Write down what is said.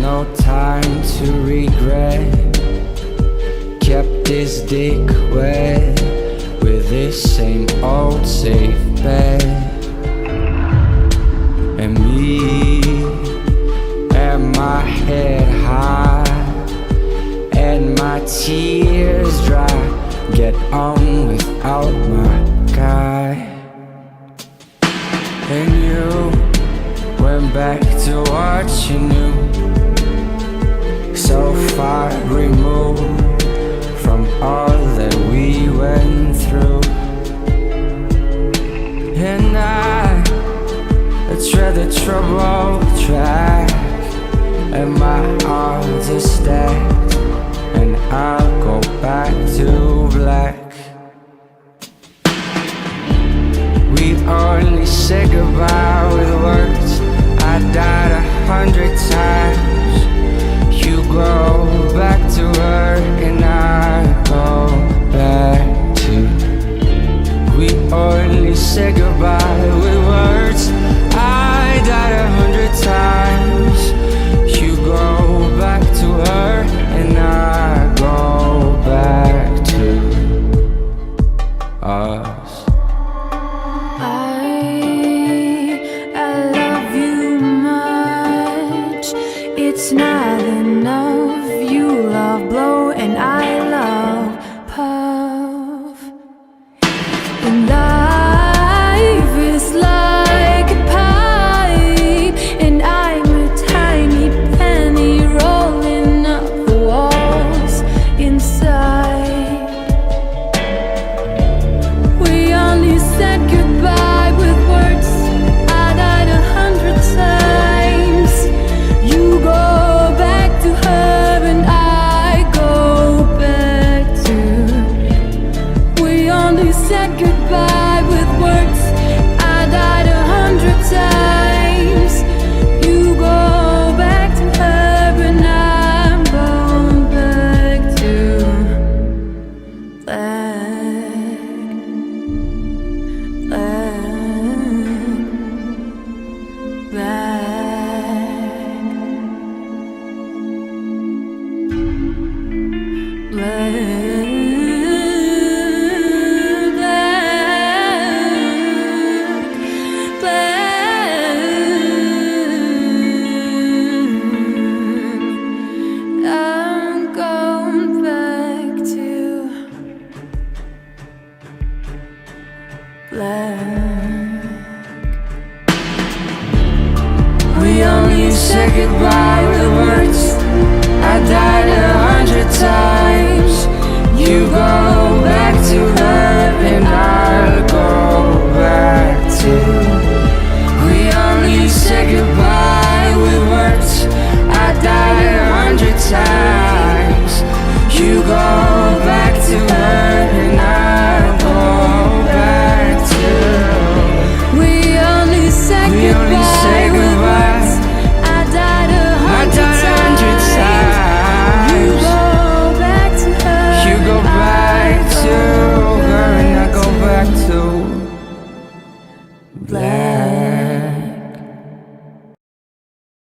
no time to regret. Kept this dick wet with this same old safe bet. And me and my head high and my tears dry. Get on without my guy. And you went back to what you knew, so far removed from all that we went through. And I tread the troubled track, and my odds are stacked, and I'll go back to black. We only say goodbye with words. I died 100 times. You go back to her and I go back to. We only say goodbye with words. I died 100 times. You go back to her and I go back to us. I love you much. It's not enough. You love blow and I love puff. And life is like a pipe, and I'm a tiny penny rolling up the walls inside. We only said goodbye with words. I died 100 times. You go back to her and I go back to. We only said goodbye with words. I died 100 times. You go back to her and I'm going back to black, black, black, black, black. I'm going back to black. We only say goodbye with words. I died 100 times.